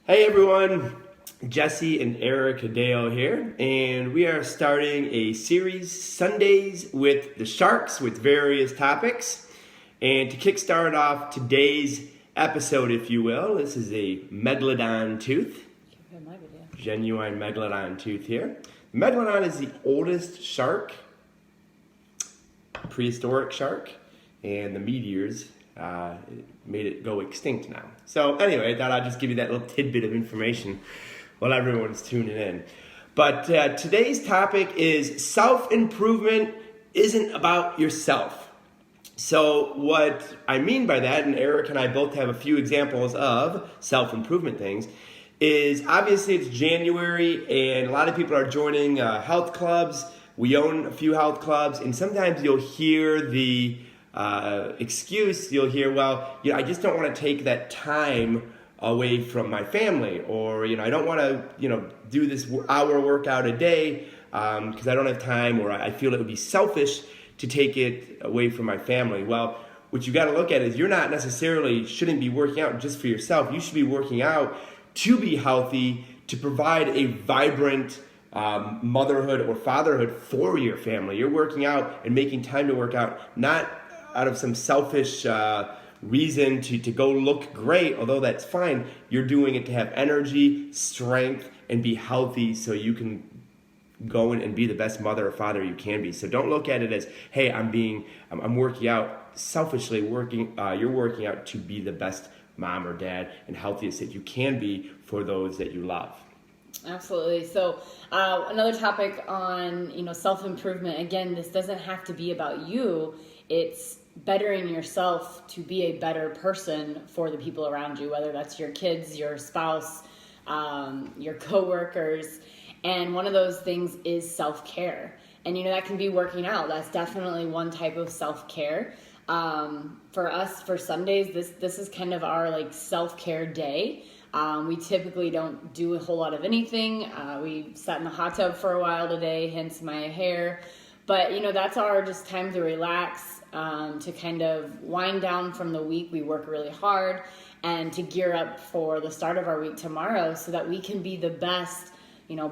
Hey everyone, Jesse and Eric Hideo here, and we are starting a series, Sundays with the Sharks, with various topics. And to kickstart off today's episode, if you will, this is a megalodon tooth, genuine megalodon tooth here. Megalodon is the oldest shark, prehistoric shark, and the meteors made it go extinct now. So anyway, I thought I'd just give you that little tidbit of information while everyone's tuning in. But today's topic is self-improvement isn't about yourself. So what I mean by that, and Eric and I both have a few examples of self-improvement things, is obviously it's January and a lot of people are joining health clubs. We own a few health clubs, and sometimes you'll hear the excuse, you'll hear, well, I just don't want to take that time away from my family, or, I don't want to, do this hour workout a day because I don't have time, or I feel it would be selfish to take it away from my family. Well, what you got to look at is you're not necessarily shouldn't be working out just for yourself. You should be working out to be healthy, to provide a vibrant motherhood or fatherhood for your family. You're working out and making time to work out, not out of some selfish reason to go look great, although that's fine. You're doing it to have energy, strength, and be healthy so you can go in and be the best mother or father you can be. So don't look at it as, hey, I'm working out selfishly. You're working out to be the best mom or dad and healthiest that you can be for those that you love. Absolutely. So another topic on self-improvement. Again, this doesn't have to be about you. It's bettering yourself to be a better person for the people around you, whether that's your kids, your spouse, your coworkers. And one of those things is self-care. And that can be working out. That's definitely one type of self-care. For us, for Sundays, this is kind of our self-care day. We typically don't do a whole lot of anything. We sat in the hot tub for a while today, hence my hair. But, that's our just time to relax, to kind of wind down from the week. We work really hard, and to gear up for the start of our week tomorrow so that we can be the best,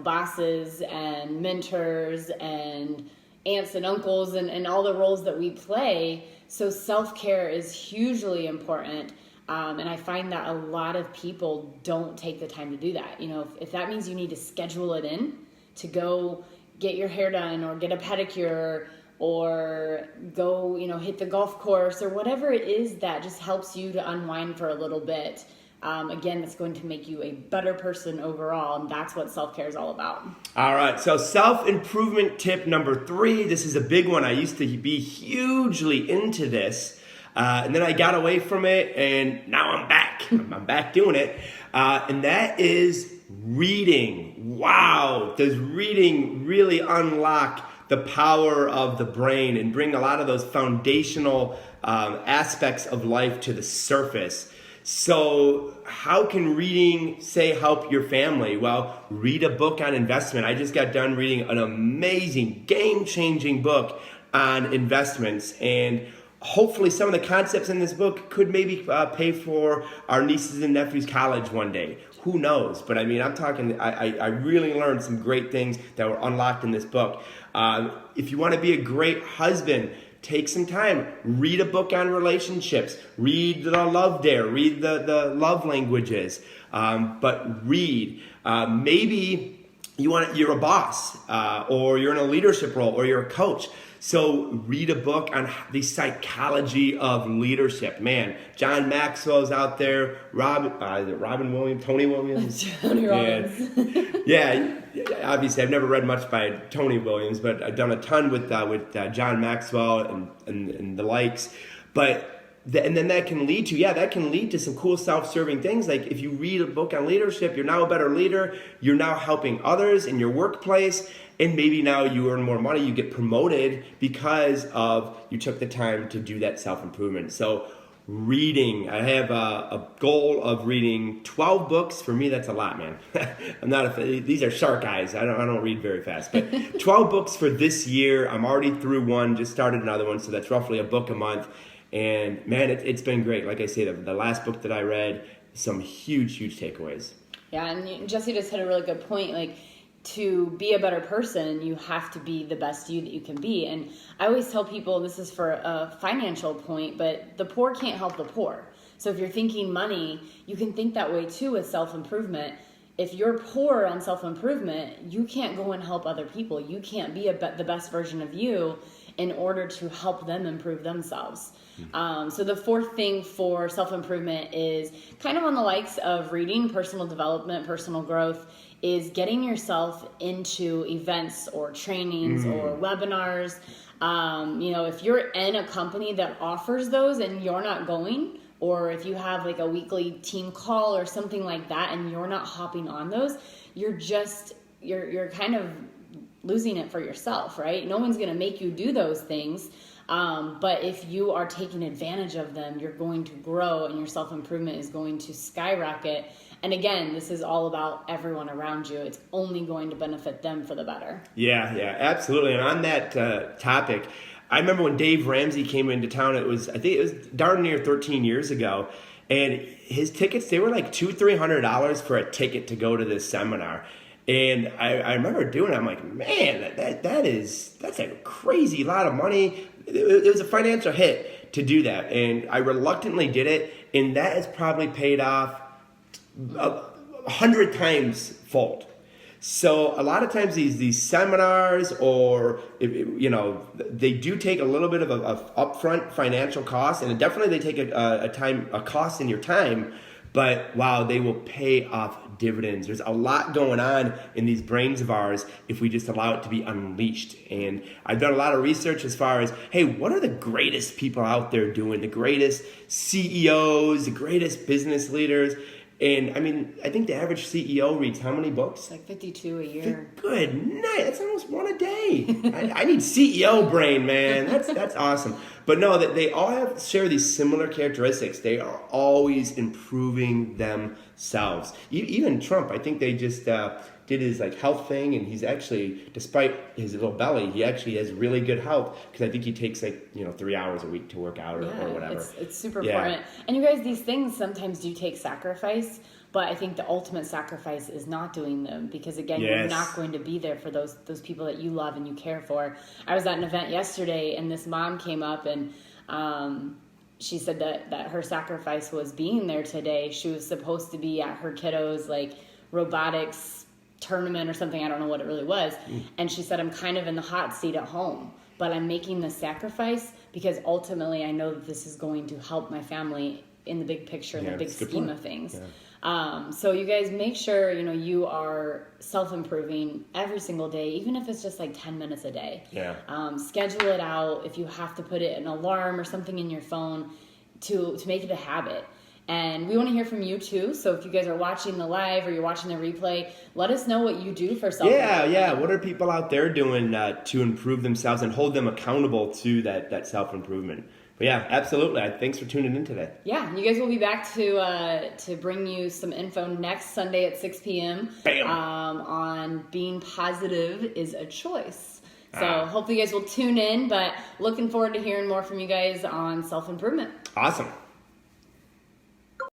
bosses and mentors and aunts and uncles and all the roles that we play. So self-care is hugely important. And I find that a lot of people don't take the time to do that. If that means you need to schedule it in to go get your hair done or get a pedicure or go, hit the golf course or whatever it is that just helps you to unwind for a little bit. Again, it's going to make you a better person overall, and that's what self-care is all about. All right, so self-improvement tip number 3. This is a big one. I used to be hugely into this, and then I got away from it, and now I'm back. I'm back doing it, and that is reading. Wow, does reading really unlock the power of the brain and bring a lot of those foundational aspects of life to the surface? So how can reading, say, help your family? Well, read a book on investment. I just got done reading an amazing, game-changing book on investments, and hopefully some of the concepts in this book could maybe pay for our nieces and nephews' college one day. Who knows? But I'm talking, I really learned some great things that were unlocked in this book. If you want to be a great husband, take some time, read a book on relationships, read the Love Dare, read the love languages, but read. Maybe you're a boss, or you're in a leadership role, or you're a coach. So read a book on the psychology of leadership. Man, John Maxwell's out there, Tony Williams? Tony Robbins. Yeah, obviously I've never read much by Tony Williams, but I've done a ton with John Maxwell and the likes. And then that can lead to some cool self-serving things. Like if you read a book on leadership, you're now a better leader. You're now helping others in your workplace. And maybe now you earn more money, you get promoted because of you took the time to do that self-improvement. So reading, I have a goal of reading 12 books. For me, that's a lot, man. These are shark eyes. I don't read very fast. But 12 books for this year. I'm already through one, just started another one. So that's roughly a book a month. And man, it's been great. Like I say, the last book that I read, some huge takeaways. Yeah, and Jesse just hit a really good point. Like, to be a better person, you have to be the best you that you can be. And I always tell people, this is for a financial point, but the poor can't help the poor. So if you're thinking money, you can think that way too with self-improvement. If you're poor on self-improvement, you can't go and help other people. You can't be the best version of you in order to help them improve themselves. So the fourth thing for self-improvement is kind of on the likes of reading, personal development, personal growth, is getting yourself into events or trainings or webinars. If you're in a company that offers those and you're not going, or if you have like a weekly team call or something like that and you're not hopping on those, you're kind of losing it for yourself, right? No one's going to make you do those things. But if you are taking advantage of them, you're going to grow and your self-improvement is going to skyrocket. And again, this is all about everyone around you. It's only going to benefit them for the better. Yeah, absolutely. And on that topic, I remember when Dave Ramsey came into town, I think it was darn near 13 years ago. And his tickets, they were like $200-300 for a ticket to go to this seminar. And I remember doing it. I'm like, man, that's a crazy lot of money. It was a financial hit to do that. And I reluctantly did it. And that has probably paid off 100 times fold. So a lot of times these seminars, or they do take a little bit of a upfront financial cost, and definitely they take a cost in your time. But wow, they will pay off dividends. There's a lot going on in these brains of ours if we just allow it to be unleashed. And I've done a lot of research as far as, hey, what are the greatest people out there doing? The greatest CEOs, the greatest business leaders. And I mean, I think the average CEO reads how many books? It's like 52 a year. Good night. That's almost one a day. I need CEO brain, man. That's awesome. But no, that they all share these similar characteristics. They are always improving themselves. Even Trump, I think they just did his like health thing, and he's actually, despite his little belly, he actually has really good health, because I think he takes 3 hours a week to work out or whatever. It's super important. And you guys, these things sometimes do take sacrifice, but I think the ultimate sacrifice is not doing them, because again, you're not going to be there for those people that you love and you care for. I was at an event yesterday, and this mom came up and she said that her sacrifice was being there today. She was supposed to be at her kiddos like robotics tournament or something. I don't know what it really was. And she said, I'm kind of in the hot seat at home, but I'm making the sacrifice because ultimately I know that this is going to help my family in the big picture, in the big scheme of things. So you guys make sure, you are self-improving every single day, even if it's just like 10 minutes a day. Schedule it out. If you have to put it an alarm or something in your phone to make it a habit. And we want to hear from you too. So if you guys are watching the live or you're watching the replay, let us know what you do for self-improvement. Yeah. What are people out there doing to improve themselves and hold them accountable to that self-improvement? But yeah, absolutely. Thanks for tuning in today. Yeah, you guys will be back to bring you some info next Sunday at 6 p.m. Bam! On being positive is a choice. So hopefully you guys will tune in, but looking forward to hearing more from you guys on self-improvement. Awesome.